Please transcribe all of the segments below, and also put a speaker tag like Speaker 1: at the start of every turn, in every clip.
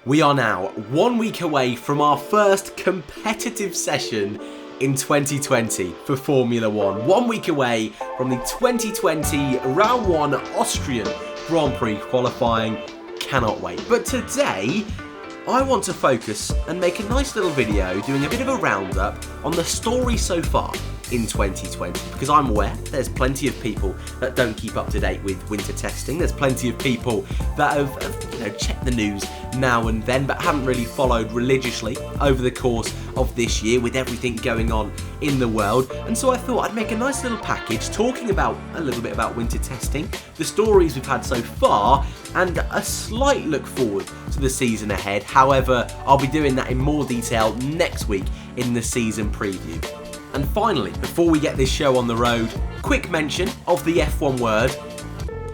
Speaker 1: We are now 1 week away from our first competitive session in 2020 for Formula 1. 1 week away from the 2020 Round 1 Austrian Grand Prix qualifying. Cannot wait. But today, I want to focus and make a nice little video doing a bit of a roundup on the story so far in 2020, because I'm aware there's plenty of people that don't keep up to date with winter testing. There's plenty of people that have checked the news now and then but haven't really followed religiously over the course of this year with everything going on in the world. And so I thought I'd make a nice little package talking about a little bit about winter testing, the stories we've had so far, and a slight look forward to the season ahead. However, I'll be doing that in more detail next week in the season preview. And finally, before we get this show on the road, quick mention of the F1 word.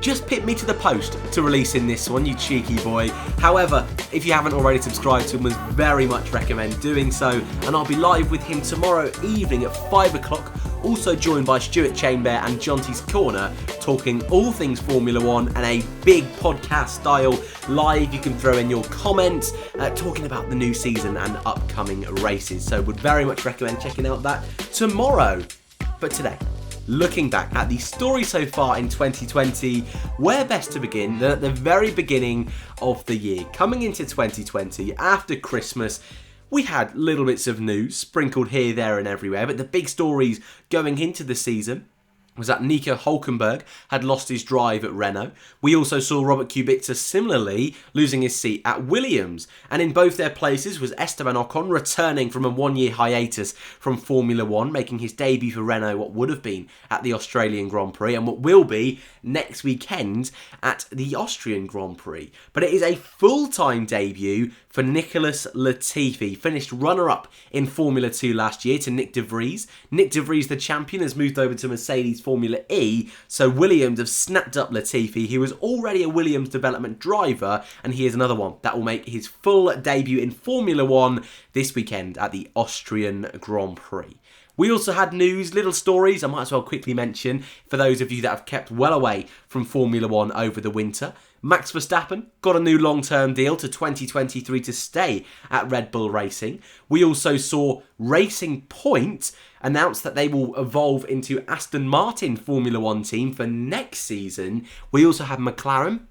Speaker 1: Just pick me to the post to releasing this one, you cheeky boy. However, if you haven't already subscribed to him, I very much recommend doing so. And I'll be live with him tomorrow evening at 5 o'clock. Also joined by Stuart Chainbear and Jonty's Corner, talking all things Formula 1 and a big podcast style live. You can throw in your comments, talking about the new season and upcoming races. So would very much recommend checking out that tomorrow. But today, looking back at the story so far in 2020, where best to begin than at the very beginning of the year. Coming into 2020, after Christmas, we had little bits of news sprinkled here, there and everywhere, but the big stories going into the season was that Nico Hülkenberg had lost his drive at Renault. We also saw Robert Kubica similarly losing his seat at Williams. And in both their places was Esteban Ocon returning from a one-year hiatus from Formula 1, making his debut for Renault what would have been at the Australian Grand Prix and what will be next weekend at the Austrian Grand Prix. But it is a full-time debut for Nicholas Latifi. Finished runner-up in Formula 2 last year to Nick de Vries. Nick de Vries, the champion, has moved over to Mercedes Formula E, so Williams have snapped up Latifi. He was already a Williams development driver, and he is another one that will make his full debut in Formula 1 this weekend at the Austrian Grand Prix. We also had news, little stories I might as well quickly mention for those of you that have kept well away from Formula 1 over the winter. Max Verstappen got a new long-term deal to 2023 to stay at Red Bull Racing. We also saw Racing Point announce that they will evolve into Aston Martin Formula 1 team for next season. We also had McLaren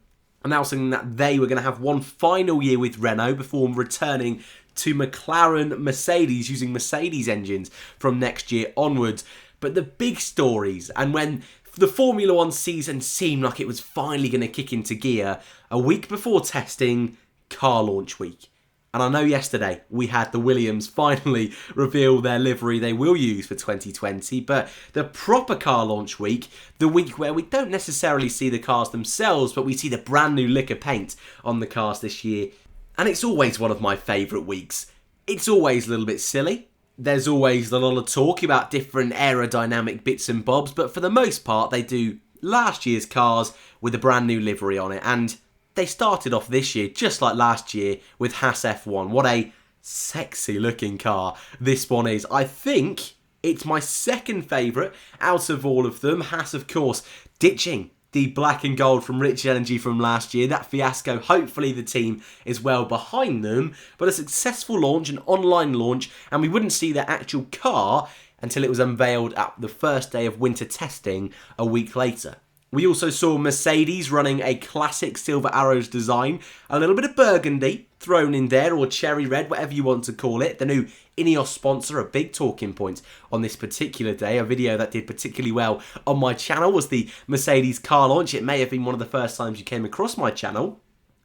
Speaker 1: announcing that they were going to have one final year with Renault before returning to McLaren Mercedes using Mercedes engines from next year onwards. But the big stories, and when the Formula 1 season seemed like it was finally going to kick into gear, a week before testing, car launch week. And I know yesterday we had the Williams finally reveal their livery they will use for 2020, but the proper car launch week, the week where we don't necessarily see the cars themselves, but we see the brand new lick of paint on the cars this year. And it's always one of my favourite weeks. It's always a little bit silly. There's always a lot of talk about different aerodynamic bits and bobs, but for the most part they do last year's cars with a brand new livery on it. And they started off this year just like last year with Haas F1. What a sexy looking car this one is. I think it's my second favourite out of all of them. Haas, of course, ditching the black and gold from Rich Energy from last year. That fiasco, hopefully the team is well behind them. But a successful launch, an online launch, and we wouldn't see their actual car until it was unveiled at the first day of winter testing a week later. We also saw Mercedes running a classic Silver Arrows design, a little bit of burgundy thrown in there, or cherry red, whatever you want to call it. The new Ineos sponsor, a big talking point on this particular day. A video that did particularly well on my channel was the Mercedes car launch. It may have been one of the first times you came across my channel.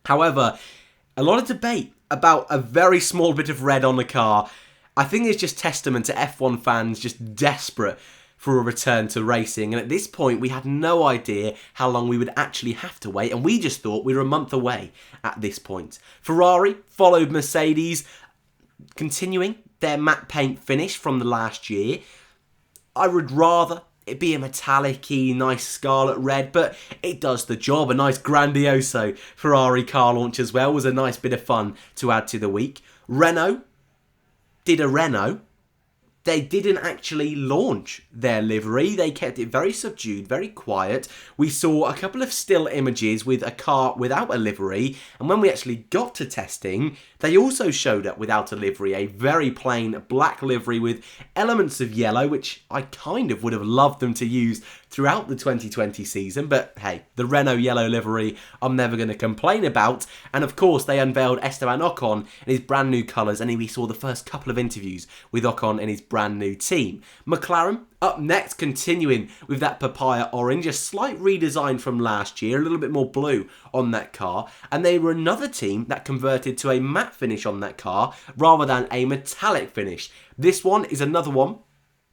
Speaker 1: However, a lot of debate about a very small bit of red on the car. I think it's just testament to F1 fans just desperate for a return to racing, and at this point we had no idea how long we would actually have to wait, and we just thought we were a month away at this point. Ferrari followed Mercedes, continuing their matte paint finish from the last year. I would rather it be a metallic-y, nice scarlet red, but it does the job. A nice grandioso Ferrari car launch as well was a nice bit of fun to add to the week. Renault did a Renault. they didn't actually launch their livery. They kept it very subdued, very quiet. We saw a couple of still images with a car without a livery, and when we actually got to testing, they also showed up without a livery, a very plain black livery with elements of yellow, which I kind of would have loved them to use throughout the 2020 season, but hey, the Renault yellow livery I'm never going to complain about. And of course, they unveiled Esteban Ocon in his brand new colours, and we saw the first couple of interviews with Ocon and his brand new team. McLaren up next, continuing with that papaya orange, a slight redesign from last year, a little bit more blue on that car, and they were another team that converted to a matte finish on that car rather than a metallic finish. This one is another one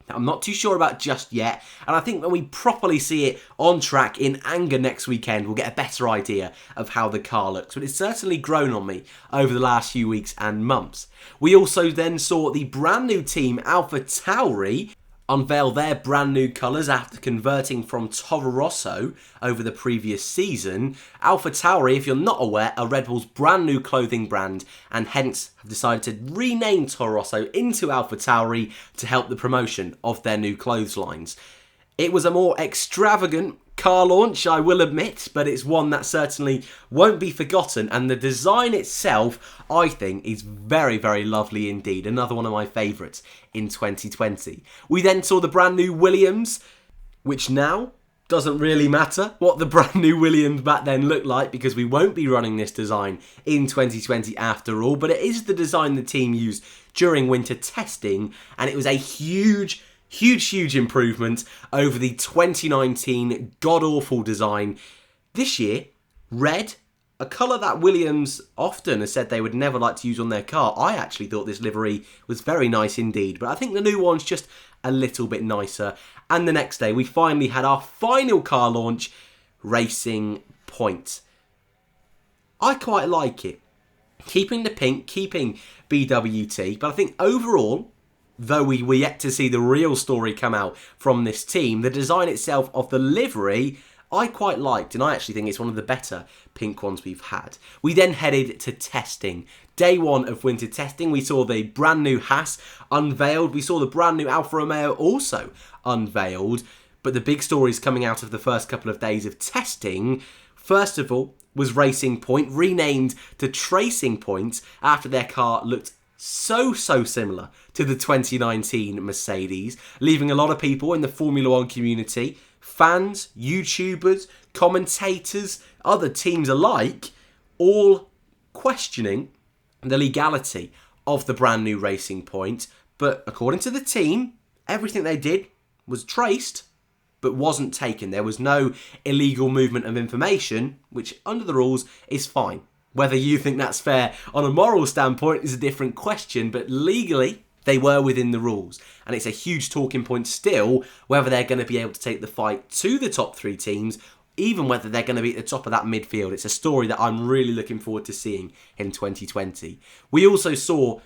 Speaker 1: I'm not too sure about just yet, and I think when we properly see it on track in anger next weekend, we'll get a better idea of how the car looks, but it's certainly grown on me over the last few weeks and months. We also then saw the brand new team AlphaTauri unveil their brand new colours after converting from Toro Rosso over the previous season. AlphaTauri, if you're not aware, are Red Bull's brand new clothing brand, and hence have decided to rename Toro Rosso into AlphaTauri to help the promotion of their new clothes lines. It was a more extravagant car launch, I will admit, but it's one that certainly won't be forgotten, and the design itself, I think, is very, very lovely indeed. Another one of my favourites in 2020. We then saw the brand new Williams, which now doesn't really matter what the brand new Williams back then looked like, because we won't be running this design in 2020 after all, but it is the design the team used during winter testing, and it was a huge improvement over the 2019 god-awful design. This year, red, a colour that Williams often has said they would never like to use on their car. I actually thought this livery was very nice indeed, but I think the new one's just a little bit nicer. And the next day, we finally had our final car launch, Racing Point. I quite like it. Keeping the pink, keeping BWT, but I think overall, though we're yet to see the real story come out from this team, the design itself of the livery I quite liked, and I actually think it's one of the better pink ones we've had. We then headed to testing. Day one of winter testing, we saw the brand new Haas unveiled. We saw the brand new Alfa Romeo also unveiled. But the big stories coming out of the first couple of days of testing, first of all, was Racing Point, renamed to Tracing Point after their car looked so similar to the 2019 Mercedes, leaving a lot of people in the Formula One community, fans, YouTubers, commentators, other teams alike, all questioning the legality of the brand new Racing Point. But according to the team, everything they did was traced but wasn't taken. There was no illegal movement of information, which under the rules is fine. Whether you think that's fair on a moral standpoint is a different question, but legally, they were within the rules. And it's a huge talking point still, whether they're going to be able to take the fight to the top three teams, even whether they're going to be at the top of that midfield. It's a story that I'm really looking forward to seeing in 2020. We also saw,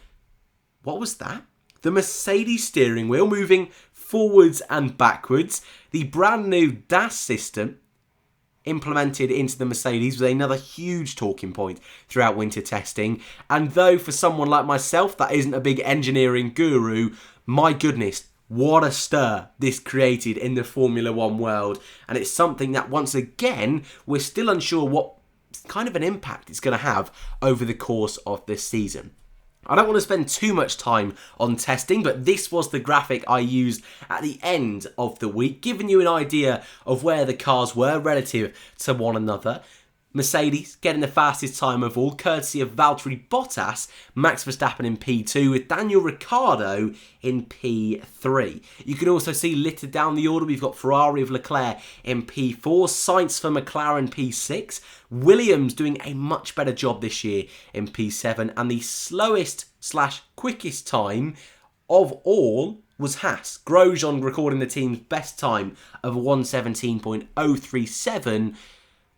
Speaker 1: what was that? The Mercedes steering wheel moving forwards and backwards. The brand new DAS system implemented into the Mercedes was another huge talking point throughout winter testing. And though for someone like myself that isn't a big engineering guru, my goodness, what a stir this created in the Formula One world. And it's something that once again, we're still unsure what kind of an impact it's going to have over the course of this season. I don't want to spend too much time on testing, but this was the graphic I used at the end of the week, giving you an idea of where the cars were relative to one another. Mercedes getting the fastest time of all, courtesy of Valtteri Bottas, Max Verstappen in P2 with Daniel Ricciardo in P3. You can also see littered down the order, we've got Ferrari of Leclerc in P4, Sainz for McLaren P6, Williams doing a much better job this year in P7, and the slowest / quickest time of all was Haas. Grosjean recording the team's best time of 1:17.037,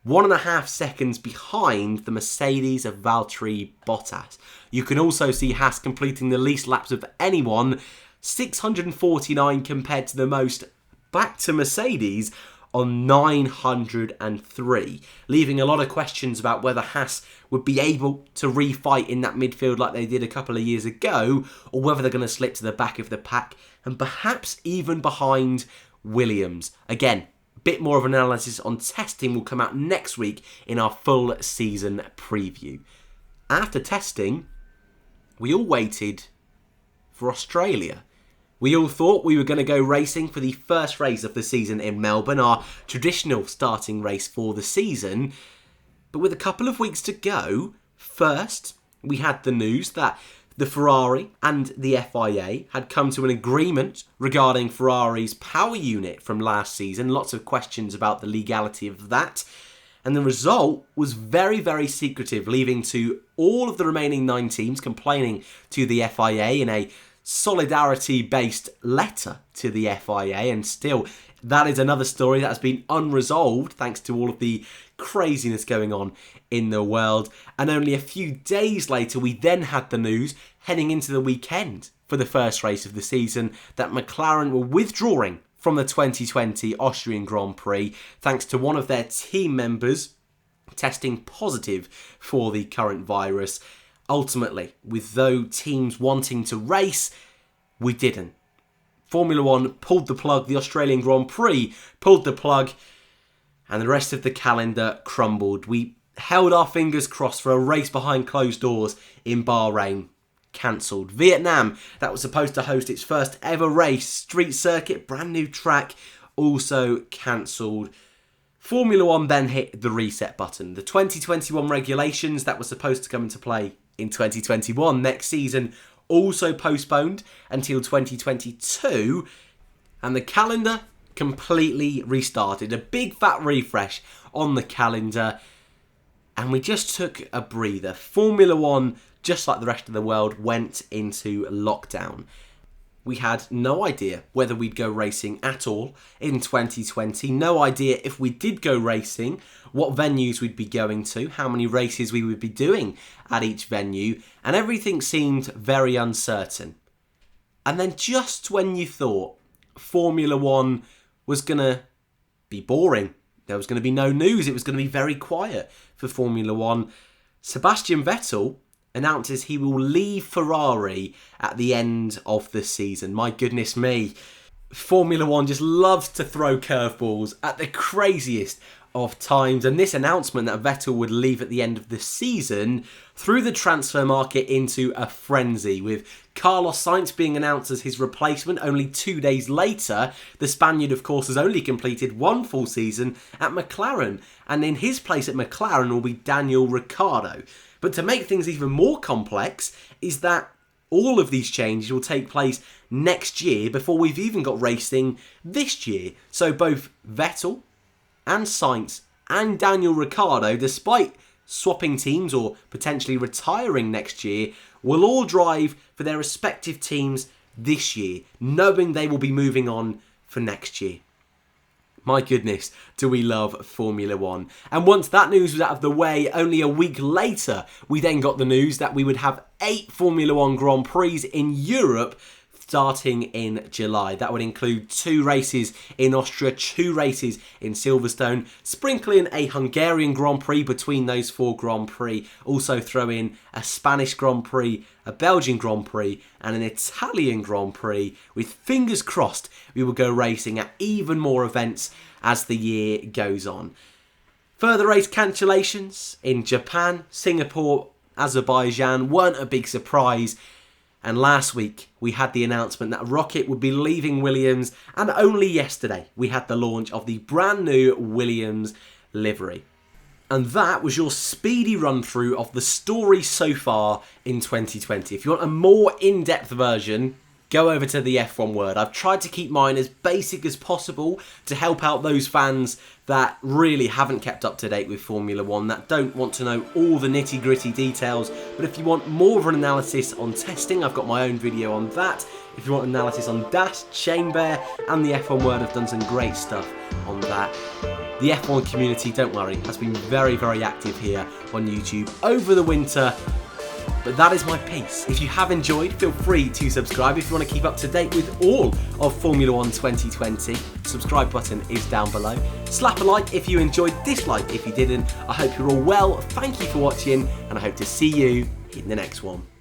Speaker 1: 1.5 seconds behind the Mercedes of Valtteri Bottas. You can also see Haas completing the least laps of anyone, 649 compared to the most, back to Mercedes on 903, leaving a lot of questions about whether Haas would be able to refight in that midfield like they did a couple of years ago, or whether they're going to slip to the back of the pack and perhaps even behind Williams. Again, a bit more of an analysis on testing will come out next week in our full season preview. After testing, we all waited for Australia. We all thought we were going to go racing for the first race of the season in Melbourne, our traditional starting race for the season. But with a couple of weeks to go, first we had the news that the Ferrari and the FIA had come to an agreement regarding Ferrari's power unit from last season. Lots of questions about the legality of that. And the result was very, very secretive, leading to all of the remaining 9 teams complaining to the FIA in a solidarity-based letter to the FIA. And still, that is another story that has been unresolved thanks to all of the craziness going on in the world. And only a few days later, we then had the news heading into the weekend for the first race of the season that McLaren were withdrawing from the 2020 Austrian Grand Prix thanks to one of their team members testing positive for the current virus. Ultimately, with those teams wanting to race, we didn't. Formula One pulled the plug, the Australian Grand Prix pulled the plug, and the rest of the calendar crumbled. We held our fingers crossed for a race behind closed doors in Bahrain. Cancelled. Vietnam, that was supposed to host its first ever race, street circuit, brand new track, also cancelled. Formula One then hit the reset button. The 2021 regulations that were supposed to come into play in 2021 next season also postponed until 2022, and the calendar completely restarted. A big fat refresh on the calendar, and we just took a breather. Formula One, just like the rest of the world, went into lockdown. We had no idea whether we'd go racing at all in 2020. No idea if we did go racing, what venues we'd be going to, how many races we would be doing at each venue, and everything seemed very uncertain. And then just when you thought Formula One was going to be boring, there was going to be no news, it was going to be very quiet for Formula One, Sebastian Vettel announces he will leave Ferrari at the end of the season. My goodness me. Formula One just loves to throw curveballs at the craziest of times, and this announcement that Vettel would leave at the end of the season threw the transfer market into a frenzy, with Carlos Sainz being announced as his replacement only 2 days later. The Spaniard, of course, has only completed 1 full season at McLaren, and in his place at McLaren will be Daniel Ricciardo. But to make things even more complex is that all of these changes will take place next year before we've even got racing this year. So both Vettel and Sainz and Daniel Ricciardo, despite swapping teams or potentially retiring next year, will all drive for their respective teams this year, knowing they will be moving on for next year. My goodness, do we love Formula One. And once that news was out of the way, only a week later, we then got the news that we would have 8 Formula One Grand Prix in Europe starting in July. That would include 2 races in Austria, 2 races in Silverstone, sprinkling a Hungarian Grand Prix between those 4 Grand Prix, also throw in a Spanish Grand Prix, a Belgian Grand Prix and an Italian Grand Prix, with fingers crossed we will go racing at even more events as the year goes on. Further race cancellations in Japan, Singapore, Azerbaijan weren't a big surprise. And last week, we had the announcement that Rocket would be leaving Williams, and only yesterday, we had the launch of the brand new Williams livery. And that was your speedy run through of the story so far in 2020. If you want a more in-depth version, go over to the F1 Word. I've tried to keep mine as basic as possible to help out those fans that really haven't kept up to date with Formula One, that don't want to know all the nitty-gritty details. But if you want more of an analysis on testing, I've got my own video on that. If you want analysis on Dash, Chainbear and the F1 Word, I've done some great stuff on that. The F1 community, don't worry, has been very, very active here on YouTube over the winter. But that is my piece. If you have enjoyed, feel free to subscribe if you want to keep up to date with all of Formula 1 2020. Subscribe button is down below. Slap a like if you enjoyed, dislike if you didn't. I hope you're all well, thank you for watching, and I hope to see you in the next one.